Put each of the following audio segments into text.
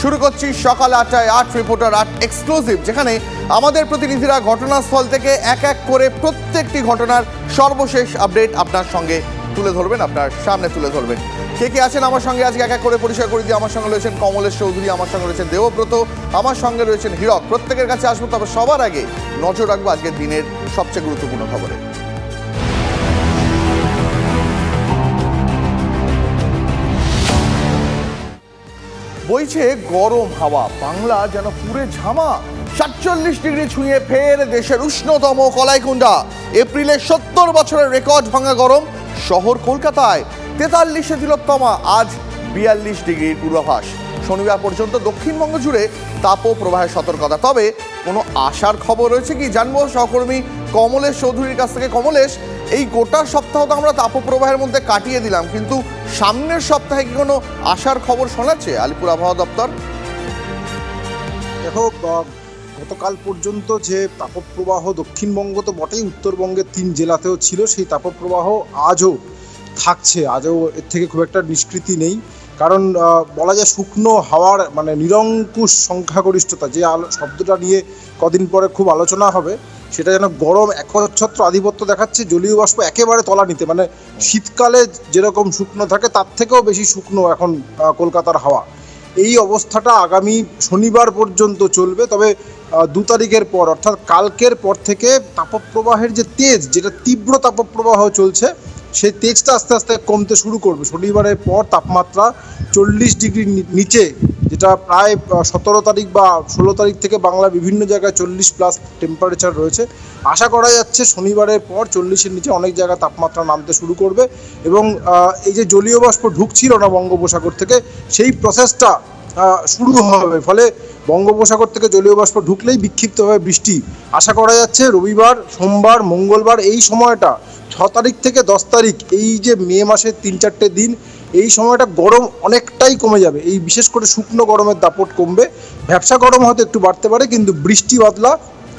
শুরু করছি সকাল 8টায় 8 রিপোর্টার 8 এক্সক্লুসিভ, যেখানে আমাদের প্রতিনিধিরা ঘটনাস্থল থেকে এক এক করে প্রত্যেকটি ঘটনার সর্বশেষ আপডেট আপনার সঙ্গে তুলে ধরবেন, আপনার সামনে তুলে ধরবেন। কে কে আছেন আমার সঙ্গে আজকে এক এক করে পরিচয় করে দিয়ে। আমার সঙ্গে রয়েছেন কমলেশ চৌধুরী, আমার সঙ্গে রয়েছেন দেবব্রত, আমার সঙ্গে রয়েছেন হীরক। প্রত্যেকের কাছে আসবো, তবে সবার আগে নজর রাখবো আজকের দিনের সবচেয়ে গুরুত্বপূর্ণ খবরে। বইছে গরম হাওয়া, বাংলা যেন পুরে ঝামা। ৪৭ ডিগ্রি ছুঁয়ে ফের দেশের উষ্ণতম কলাইকুণ্ডা। এপ্রিলে ৭০ বছরের রেকর্ড ভাঙা গরম। শহর কলকাতায় ৪৩-এ তিলোত্তমা, আজ ৪২ ডিগ্রির পূর্বাভাস। শনিবার পর্যন্ত দক্ষিণবঙ্গ জুড়ে তাপপ্রবাহের সতর্কতা। তবে কোনো আশার খবর রয়েছে কি, জানবো সহকর্মী কমলেশ চৌধুরীর কাছ থেকে। কমলেশ, এই গোটা সপ্তাহ তো আমরা তাপপ্রবাহের মধ্যে কাটিয়ে দিলাম, কিন্তু সামনের সপ্তাহে কি কোনো আশার খবর শোনাচ্ছে আলিপুর আবহাওয়া দপ্তর? দেখো, গতকাল পর্যন্ত যে তাপপ্রবাহ দক্ষিণবঙ্গ তো বটেই, উত্তরবঙ্গের 3 জেলাতেও ছিল, সেই তাপপ্রবাহ আজও থাকছে। আজও এর থেকে খুব একটা নিষ্কৃতি নেই, কারণ বলা যায় শুকনো হাওয়ার মানে নিরঙ্কুশ সংখ্যাগরিষ্ঠতা, যে শব্দটা নিয়ে কদিন পরে খুব আলোচনা হবে, সেটা যেন গরম একচ্ছত্র আধিপত্য দেখাচ্ছে। জলীয় বাষ্প একেবারে তলানিতে, মানে শীতকালে যেরকম শুকনো থাকে তার থেকেও বেশি শুকনো এখন কলকাতার হাওয়া। এই অবস্থাটা আগামী শনিবার পর্যন্ত চলবে। তবে 2 তারিখের পর, অর্থাৎ কালকের পর থেকে তাপপ্রবাহের যে তেজ, যেটা তীব্র তাপপ্রবাহ চলছে, সেই তেজটা আস্তে আস্তে কমতে শুরু করবে। শনিবারের পর তাপমাত্রা 40 ডিগ্রির নিচে, যেটা প্রায় 17 তারিখ বা 16 তারিখ থেকে বাংলার বিভিন্ন জায়গায় 40+ টেম্পারেচার রয়েছে। আশা করা যাচ্ছে শনিবারের পর 40-এর নিচে অনেক জায়গায় তাপমাত্রা নামতে শুরু করবে। এবং এই যে জলীয় বাষ্প ঢুকছিল না বঙ্গোপসাগর থেকে, সেই প্রসেসটা শুরু হবে। ফলে বঙ্গোপসাগর থেকে জলীয় বাষ্প ঢুকলেই বিক্ষিপ্তভাবে বৃষ্টি আশা করা যাচ্ছে। রবিবার, সোমবার, মঙ্গলবার এই সময়টা, 6 তারিখ থেকে 10 তারিখ, এই যে মে মাসের 3-4টে দিন, এই সময়টা গরম অনেকটাই কমে যাবে। এই বিশেষ করে শুকনো গরমের দাপট কমবে। ভ্যাপসা গরম হয়তো একটু বাড়তে পারে, কিন্তু বৃষ্টি বাদলা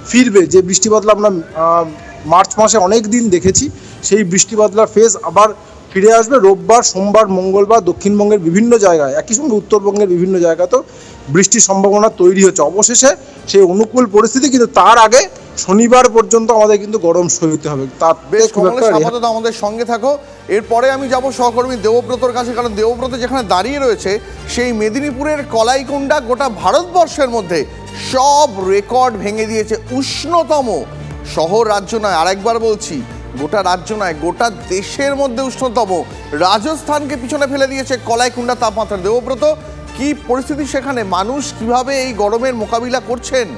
ফিরবে। যে বৃষ্টি বাদলা আমরা মার্চ মাসে অনেক দিন দেখেছি, সেই বৃষ্টি বাদলার ফেজ আবার ফিরে আসবে। রোববার, সোমবার, মঙ্গলবার দক্ষিণবঙ্গের বিভিন্ন জায়গায়, একই সঙ্গে উত্তরবঙ্গের বিভিন্ন জায়গাতেও বৃষ্টির সম্ভাবনা তৈরি হচ্ছে। অবশেষে সেই অনুকূল পরিস্থিতি, কিন্তু তার আগে শনিবার পর্যন্ত আমাদের কিন্তু গরম সইতে হবে। তার বেশ আপাতত আমাদের সঙ্গে থাকো। এরপরে আমি যাব সহকর্মী দেবব্রতর কাছে, কারণ দেবব্রত যেখানে দাঁড়িয়ে রয়েছে সেই মেদিনীপুরের কলাইকুণ্ডা গোটা ভারতবর্ষের মধ্যে সব রেকর্ড ভেঙে দিয়েছে। উষ্ণতম শহর, রাজ্য নয়, আরেকবার বলছি, গোটা রাজ্য নয়, গোটা দেশের মধ্যে উষ্ণতম। রাজস্থানকে পিছনে ফেলে দিয়েছে কলাইকুণ্ডা তাপমাত্রা। দেবব্রত, কি পরিস্থিতি সেখানে? মানুষ কিভাবে এই গরমের মোকাবিলা করছেন?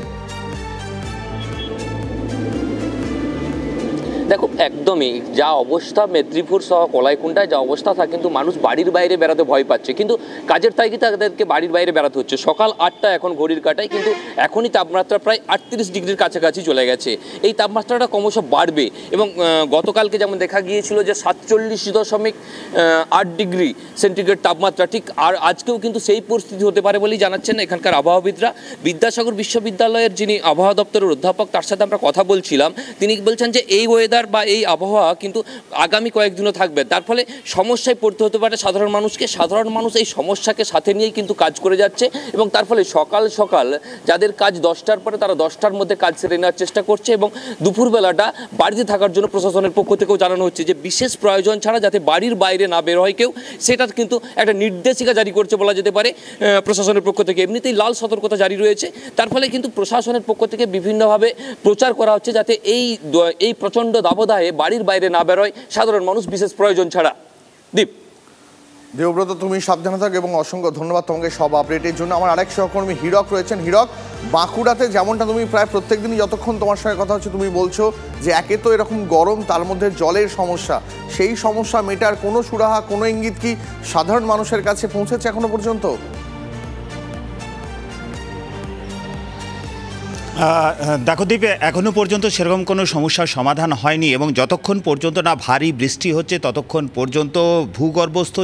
দেখো, একদমই যা অবস্থা মেদিনীপুর সহ কলাইকুণ্ডায় যা অবস্থা, তা কিন্তু মানুষ বাড়ির বাইরে বেড়াতে ভয় পাচ্ছে, কিন্তু কাজের তাগিদে তাদেরকে বাড়ির বাইরে বেড়াতে হচ্ছে। সকাল 8টা এখন ঘড়ির কাঁটায়, কিন্তু এখনই তাপমাত্রা প্রায় 38 ডিগ্রির কাছাকাছি চলে গেছে। এই তাপমাত্রাটা ক্রমশ বাড়বে, এবং গতকালকে যেমন দেখা গিয়েছিল যে 47.8 ডিগ্রি সেন্টিগ্রেড তাপমাত্রা, ঠিক আর আজকেও কিন্তু সেই পরিস্থিতি হতে পারে বলেই জানাচ্ছেন এখানকার আবহাওয়াবিদরা। বিদ্যাসাগর বিশ্ববিদ্যালয়ের যিনি আবহাওয়া দপ্তরের অধ্যাপক, তার সাথে আমরা কথা বলছিলাম। তিনি বলছেন যে এই ওয়েদার বা এই আবহাওয়া কিন্তু আগামী কয়েকদিনও থাকবে, তার ফলে সমস্যায় পড়তে হতে পারে সাধারণ মানুষকে। সাধারণ মানুষ এই সমস্যাকে সাথে নিয়েই কিন্তু কাজ করে যাচ্ছে, এবং তার ফলে সকাল সকাল যাদের কাজ 10টার পরে, তারা 10টার মধ্যে কাজ সেরে নেওয়ার চেষ্টা করছে। এবং দুপুরবেলাটা বাড়িতে থাকার জন্য প্রশাসনের পক্ষ থেকেও জানানো হচ্ছে যে বিশেষ প্রয়োজন ছাড়া যাতে বাড়ির বাইরে না বের হয় কেউ, সেটা কিন্তু একটা নির্দেশিকা জারি করছে বলা যেতে পারে প্রশাসনের পক্ষ থেকে। এমনিতেই লাল সতর্কতা জারি রয়েছে, তার ফলে কিন্তু প্রশাসনের পক্ষ থেকে বিভিন্নভাবে প্রচার করা হচ্ছে যাতে এই প্রচণ্ড দাবদাহে বাড়ির বাইরে না বেরোয় সাধারণ মানুষ বিশেষ প্রয়োজন ছাড়া। দীপ, দেবব্রত, তুমি সাবধানে থাকো এবং অসংখ্য ধন্যবাদ তোমাকে সব আপডেটের জন্য। আমার আরেক সহকর্মী হীরক রয়েছেন। হীরক, বাঁকুড়াতে যেমনটা তুমি প্রায় প্রত্যেক দিনই যতক্ষণ তোমার সঙ্গে কথা হচ্ছে তুমি বলছো যে একে তো এরকম গরম, তার মধ্যে জলের সমস্যা, সেই সমস্যা মেটার কোনো সুরাহা, কোনো ইঙ্গিত কি সাধারণ মানুষের কাছে পৌঁছেছে এখনো পর্যন্ত? দেখো দীপ, এখনও পর্যন্ত সেরকম কোনো সমস্যার সমাধান হয়নি এবং যতক্ষণ পর্যন্ত না ভারী বৃষ্টি হচ্ছে ততক্ষণ পর্যন্ত ভূগর্ভস্থ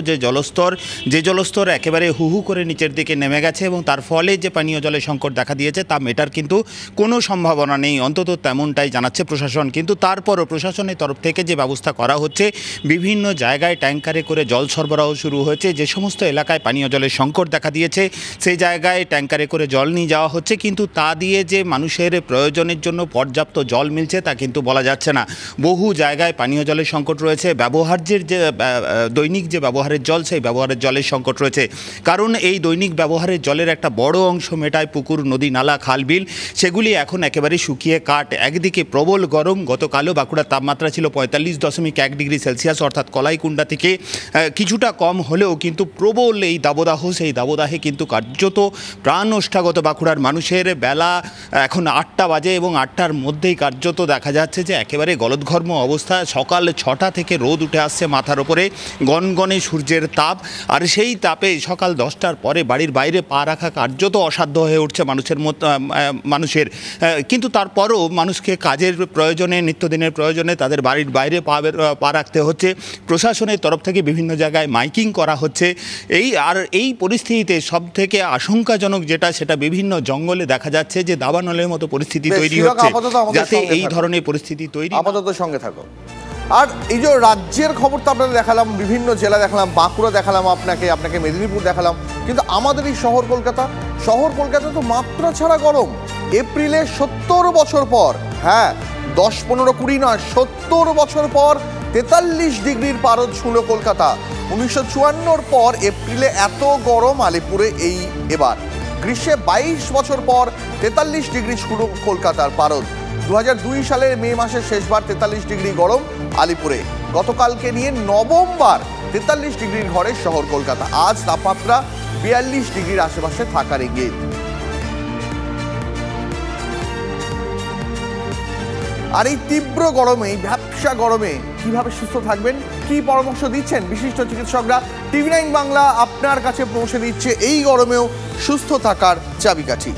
যে জলস্তর একেবারে হুহু করে নিচের দিকে নেমে গেছে এবং তার ফলে যে পানীয় জলের সংকট দেখা দিয়েছে তা মেটার কিন্তু কোনো সম্ভাবনা নেই, অন্তত তেমনটাই জানাচ্ছে প্রশাসন। কিন্তু তারপরও প্রশাসনের তরফ থেকে যে ব্যবস্থা করা হচ্ছে, বিভিন্ন জায়গায় ট্যাঙ্কারে করে জল সরবরাহ শুরু হয়েছে। যে সমস্ত এলাকায় পানীয় জলের সংকট দেখা দিয়েছে সেই জায়গায় ট্যাঙ্কারে করে জল নিয়ে যাওয়া হচ্ছে, কিন্তু তা দিয়ে যে মানুষের প্রয়োজনের জন্য পর্যাপ্ত জল মিলছে তা কিন্তু বলা যাচ্ছে না। বহু জায়গায় পানীয় জলের সংকট রয়েছে, ব্যবহার্যের যে দৈনিক যে ব্যবহারের জল, সেই ব্যবহারের জলের সংকট রয়েছে। কারণ এই দৈনিক ব্যবহারের জলের একটা বড় অংশ মেটায় পুকুর, নদী, নালা, খাল, বিল, সেগুলি এখন একেবারে শুকিয়ে কাঠ। একদিকে প্রবল গরম, গতকালও বাঁকুড়ার তাপমাত্রা ছিল 45.1 ডিগ্রি সেলসিয়াস, অর্থাৎ কলাইকুণ্ডা থেকে কিছুটা কম হলেও কিন্তু প্রবল এই দাবদাহ, সেই দাবদাহে কিন্তু কার্যত প্রাণ ওষ্ঠাগত বাঁকুড়ার মানুষের। বেলা এখন 8টা বাজে এবং 8টার মধ্যেই কার্যত দেখা যাচ্ছে যে একেবারে গলদঘর্ম অবস্থা। সকাল 6টা থেকে রোদ উঠে আসছে মাথার ওপরে, গনগনে সূর্যের তাপ, আর সেই তাপে সকাল 10টার পরে বাড়ির বাইরে পা রাখা কার্যত অসাধ্য হয়ে উঠছে মানুষের। কিন্তু তারপরও মানুষকে কাজের প্রয়োজনে, নিত্যদিনের প্রয়োজনে তাদের বাড়ির বাইরে পা রাখতে হচ্ছে। প্রশাসনের তরফ থেকে বিভিন্ন জায়গায় মাইকিং করা হচ্ছে। এই পরিস্থিতিতে সবথেকে আশঙ্কাজনক যেটা, সেটা বিভিন্ন জঙ্গলে দেখা যাচ্ছে যে দাবানলের মতো পরিস্থিতি তৈরি হচ্ছে, যাতে এই ধরনের পরিস্থিতি তৈরি। আপাতত সঙ্গে থাকো। আর এই যে রাজ্যের খবর তো আপনাদের দেখালাম, বিভিন্ন জেলা দেখালাম, বাঁকুড়া দেখালাম, আপনাকে মেদিনীপুর দেখালাম, কিন্তু আমাদের এই শহর কলকাতা তো মাত্রা ছাড়া গরম। এপ্রিলে 70 বছর পর, হ্যাঁ 10, 15, 20 নয়, 70 বছর পর 43 ডিগ্রির পারদ ছুঁল কলকাতা। 1954 পর এপ্রিলে এত গরম আলিপুরে এবার। গ্রীষ্মে 22 বছর পর 43 ডিগ্রি ছুঁল কলকাতার পারদ। 2002 সালের মে মাসের শেষবার 43 ডিগ্রি গরম আলিপুরে। গতকালকে নিয়ে নবমবার 43 ডিগ্রির ঘরে শহর কলকাতা। আজ তাপমাত্রা 42 ডিগ্রির আশেপাশে থাকার ইঙ্গিত। আর এই তীব্র গরমে, ভ্যাপসা গরমে কিভাবে সুস্থ থাকবেন, কি পরামর্শ দিচ্ছেন বিশিষ্ট চিকিৎসকরা? TV9 বাংলা আপনার কাছে পৌঁছে দিচ্ছে এই গরমেও সুস্থ থাকার চাবিকাঠি।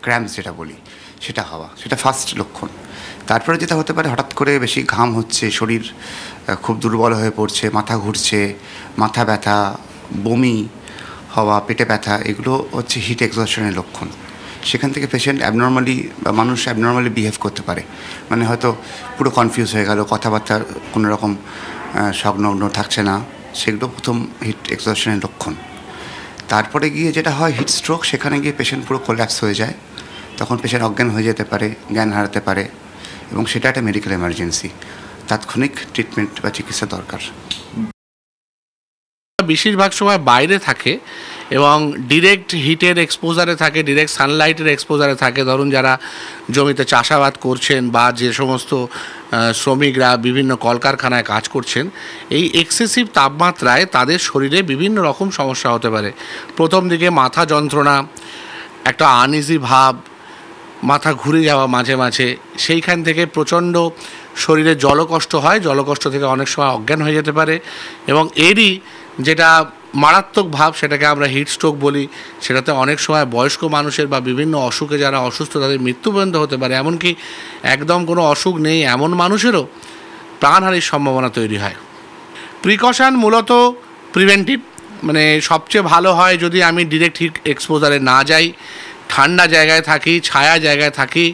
ক্র্যাম্পস যেটা বলি, সেটা হওয়া, সেটা ফার্স্ট লক্ষণ। তারপরে যেটা হতে পারে, হঠাৎ করে বেশি ঘাম হচ্ছে, শরীর খুব দুর্বল হয়ে পড়ছে, মাথা ঘুরছে, মাথা ব্যথা, বমি হওয়া, পেটে ব্যথা, এগুলো হচ্ছে হিট এক্সহশনের লক্ষণ। সেখান থেকে পেশেন্ট মানুষ অ্যাবনর্মালি বিহেভ করতে পারে, মানে হয়তো পুরো কনফিউজ হয়ে গেল, কথাবার্তার কোনো রকম সংলগ্ন থাকছে না, সেগুলো প্রথম হিট এক্সহশনের লক্ষণ। তারপরে গিয়ে যেটা হয় হিট স্ট্রোক, সেখানে গিয়ে পেশেন্ট পুরো কোল্যাপস হয়ে যায়, তখন পেশেন্ট অজ্ঞান হয়ে যেতে পারে, জ্ঞান হারাতে পারে, এবং সেটা একটা মেডিকেল এমার্জেন্সি, তাৎক্ষণিক ট্রিটমেন্ট বা চিকিৎসা দরকার। বেশিরভাগ সময় বাইরে থাকে এবং ডিরেক্ট হিটের এক্সপোজারে থাকে, ডিরেক্ট সানলাইটের এক্সপোজারে থাকে। ধরুন যারা জমিতে চাষাবাদ করছেন বা যে সমস্ত শ্রমিকরা বিভিন্ন কলকারখানায় কাজ করছেন, এই এক্সেসিভ তাপমাত্রায় তাদের শরীরে বিভিন্ন রকম সমস্যা হতে পারে। প্রথম দিকে মাথা যন্ত্রণা, একটা আনইজি ভাব, মাথা ঘুরে যাওয়া মাঝে মাঝে, সেইখান থেকে প্রচণ্ড শরীরে জলকষ্ট হয়, জলকষ্ট থেকে অনেক সময় অজ্ঞান হয়ে যেতে পারে, এবং এরই যেটা মারাত্মক ভাব, সেটাকে আমরা হিট স্ট্রোক বলি। সেটাতে অনেক সময় বয়স্ক মানুষের বা বিভিন্ন অসুখে যারা অসুস্থ তাদের মৃত্যু পর্যন্ত হতে পারে, এমনকি একদম কোনো অসুখ নেই এমন মানুষেরও প্রাণহানির সম্ভাবনা তৈরি হয়। প্রিকশন মূলত প্রিভেন্টিভ, মানে সবচেয়ে ভালো হয় যদি আমি ডিরেক্ট হিট এক্সপোজারে না যাই, ঠান্ডা জায়গায় থাকি, ছায়া জায়গায় থাকি।